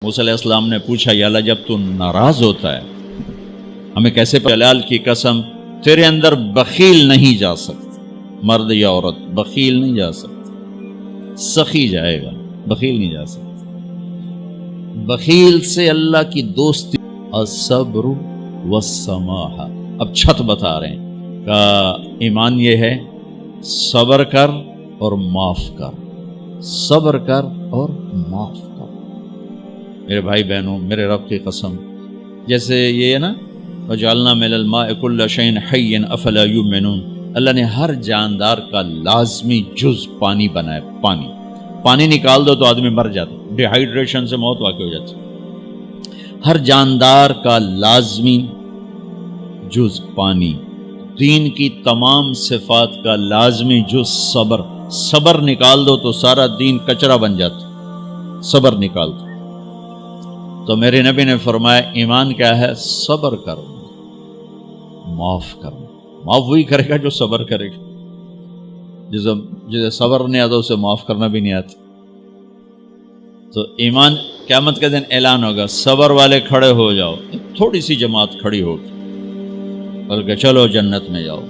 موسیٰ علیہ السلام نے پوچھا یا اللہ جب تو ناراض ہوتا ہے ہمیں کیسے جلال کی قسم تیرے اندر بخیل نہیں جا سکتا، مرد یا عورت بخیل نہیں جا سکتا، سخی جائے گا، بخیل نہیں جا سکتا۔ بخیل سے اللہ کی دوستی الصبر والسماح۔ اب چھت بتا رہے ہیں کہ ایمان یہ ہے صبر کر اور معاف کر، صبر کر اور معاف کر۔ میرے بھائی بہنوں، میرے رب کی قسم، جیسے یہ ہے نا وَجَعَلْنَا مِنَ الْمَاءِ كُلَّ شَيْءٍ حَيٍّ أَفَلَا يُؤْمِنُونَ، اللہ نے ہر جاندار کا لازمی جز پانی بنایا۔ پانی نکال دو تو آدمی مر جاتا، ڈی ہائیڈریشن سے موت واقع ہو جاتی۔ ہر جاندار کا لازمی جز پانی، دین کی تمام صفات کا لازمی جز صبر۔ صبر نکال دو تو سارا دین کچرا بن جاتا، صبر نکال دو۔ تو میرے نبی نے فرمایا ایمان کیا ہے؟ صبر کرو، معاف کرو۔ معاف وہی کرے گا جو صبر کرے گا، جسے صبر نہیں آتا اسے معاف کرنا بھی نہیں آتا۔ تو ایمان قیامت کے دن اعلان ہوگا، صبر والے کھڑے ہو جاؤ، تھوڑی سی جماعت کھڑی ہوگی، بلکہ چلو جنت میں جاؤ۔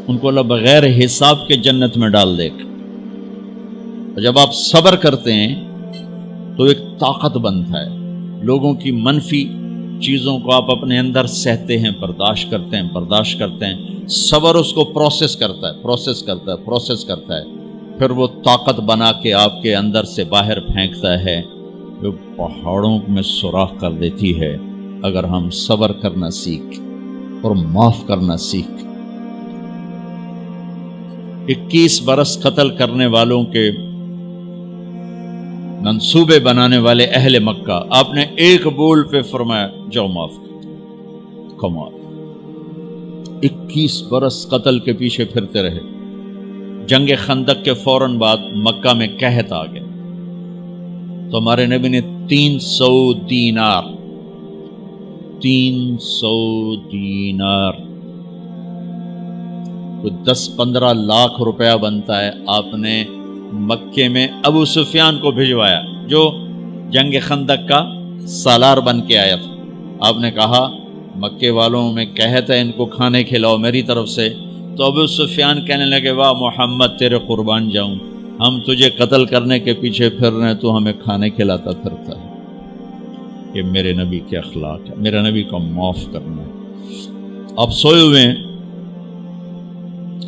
ان کو اللہ بغیر حساب کے جنت میں ڈال دے گا۔ اور جب آپ صبر کرتے ہیں تو ایک طاقت بنتا ہے، لوگوں کی منفی چیزوں کو آپ اپنے اندر سہتے ہیں، برداشت کرتے ہیں۔ صبر اس کو پروسیس کرتا ہے، پھر وہ طاقت بنا کے آپ کے اندر سے باہر پھینکتا ہے، جو پہاڑوں میں سوراخ کر دیتی ہے اگر ہم صبر کرنا سیکھ اور معاف کرنا سیکھ۔ 21 برس قتل کرنے والوں کے منصوبے بنانے والے اہل مکہ، آپ نے ایک بول پہ فرمایا جاؤ معاف کر۔ کمال، 21 برس قتل کے پیچھے پھرتے رہے۔ جنگ خندق کے فوراً بعد مکہ میں قحط آ گیا، تو ہمارے نبی نے 300 دینار تو 10-15 لاکھ روپیہ بنتا ہے، آپ نے مکے میں ابو سفیان کو بھجوایا جو جنگ خندق کا سالار بن کے آیا تھا۔ آپ نے کہا مکے والوں میں قحط ہے، ان کو کھانے کھلاؤ میری طرف سے۔ تو ابو سفیان کہنے لگے واہ محمد تیرے قربان جاؤں، ہم تجھے قتل کرنے کے پیچھے پھر رہے ہیں، تو ہمیں کھانے کھلاتا پھرتا ہے۔ یہ میرے نبی کے اخلاق ہے، میرا نبی کو معاف کرنا ہے۔ آپ سوئے ہوئے ہیں،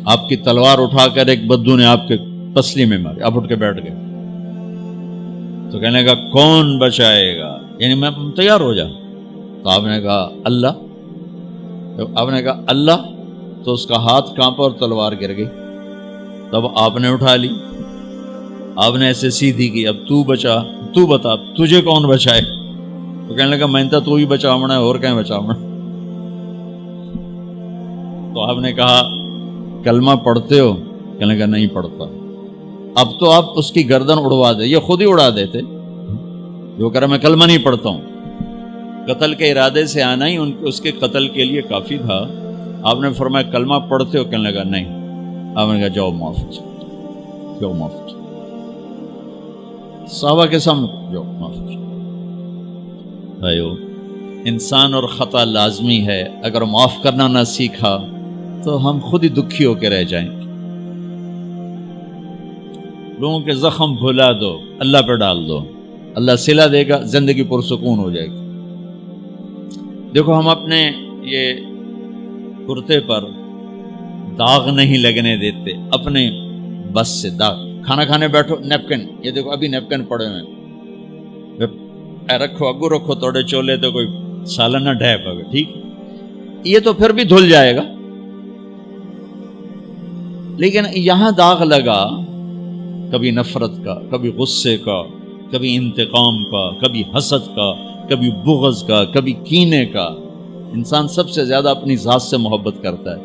آپ کی تلوار اٹھا کر ایک بدو نے آپ کے پسلی میں ماری، آپ اٹھ کے بیٹھ گئے، تو کہنے کا کون بچائے گا، یعنی میں تیار ہو جا۔ تو آپ نے کہا اللہ، آپ نے کہا اللہ، تو اس کا ہاتھ کانپا اور تلوار گر گئی۔ تب آپ نے اٹھا لی، آپ نے ایسے سیدھی کی، اب تو بتا تجھے کون بچائے؟ تو کہنے لگا میں تو ہی بچاونا ہے، اور کہیں بچاونا۔ تو آپ نے کہا کلمہ پڑھتے ہو؟ کہنے لگا نہیں پڑھتا۔ اب تو آپ اس کی گردن اڑوا دے، یہ خود ہی اڑا دیتے جو کہہ رہا میں کلمہ نہیں پڑھتا ہوں۔ قتل کے ارادے سے آنا ہی اس کے قتل کے لیے کافی تھا۔ آپ نے فرمایا کلمہ پڑھتے ہو؟ کہنے لگا نہیں۔ آپ نے کہا جاؤ معاف جاؤ معاف۔ صحابہ کے سامنے جاؤ معاف۔ بھائیو، انسان اور خطا لازمی ہے، اگر معاف کرنا نہ سیکھا تو ہم خود ہی دکھی ہو کے رہ جائیں گے۔ لوگوں کے زخم بھلا دو، اللہ پہ ڈال دو، اللہ صلہ دے گا، زندگی پرسکون ہو جائے گی۔ دیکھو ہم اپنے یہ کرتے پر داغ نہیں لگنے دیتے، اپنے بس سے داغ۔ کھانا کھانے بیٹھو، نیپکن، یہ دیکھو ابھی نیپکن پڑے ہوئے، رکھو اگو رکھو توڑے چولے تو کوئی سالن نہ ڈھے پگے، ٹھیک، یہ تو پھر بھی دھل جائے گا، لیکن یہاں داغ لگا، کبھی نفرت کا، کبھی غصے کا، کبھی انتقام کا، کبھی حسد کا، کبھی بغض کا، کبھی کینے کا۔ انسان سب سے زیادہ اپنی ذات سے محبت کرتا ہے۔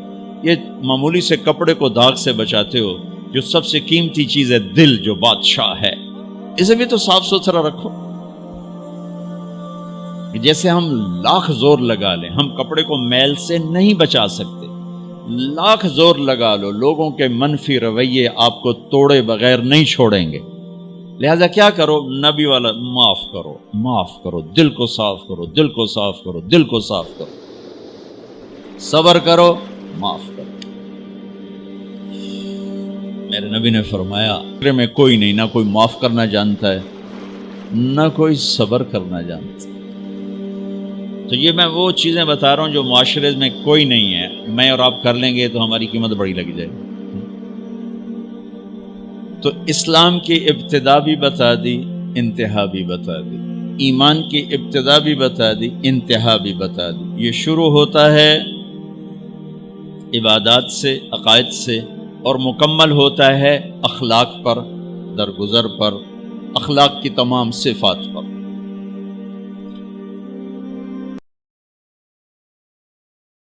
یہ معمولی سے کپڑے کو داغ سے بچاتے ہو، جو سب سے قیمتی چیز ہے دل، جو بادشاہ ہے، اسے بھی تو صاف ستھرا رکھو۔ جیسے ہم لاکھ زور لگا لیں، ہم کپڑے کو میل سے نہیں بچا سکتے، لاکھ زور لگا لو، لوگوں کے منفی رویے آپ کو توڑے بغیر نہیں چھوڑیں گے۔ لہذا کیا کرو؟ نبی والا معاف کرو، معاف کرو، دل کو صاف کرو، دل کو صاف کرو، دل کو صاف کرو، صبر کرو، معاف کرو۔ میرے نبی نے فرمایا میں کوئی نہیں، نہ کوئی معاف کرنا جانتا ہے نہ کوئی صبر کرنا جانتا۔ تو یہ میں وہ چیزیں بتا رہا ہوں جو معاشرے میں کوئی نہیں ہے، میں اور آپ کر لیں گے تو ہماری قیمت بڑی لگ جائے گی۔ تو اسلام کی ابتدا بھی بتا دی، انتہا بھی بتا دی، ایمان کی ابتدا بھی بتا دی، انتہا بھی بتا دی۔ یہ شروع ہوتا ہے عبادات سے، عقائد سے، اور مکمل ہوتا ہے اخلاق پر، درگزر پر، اخلاق کی تمام صفات پر۔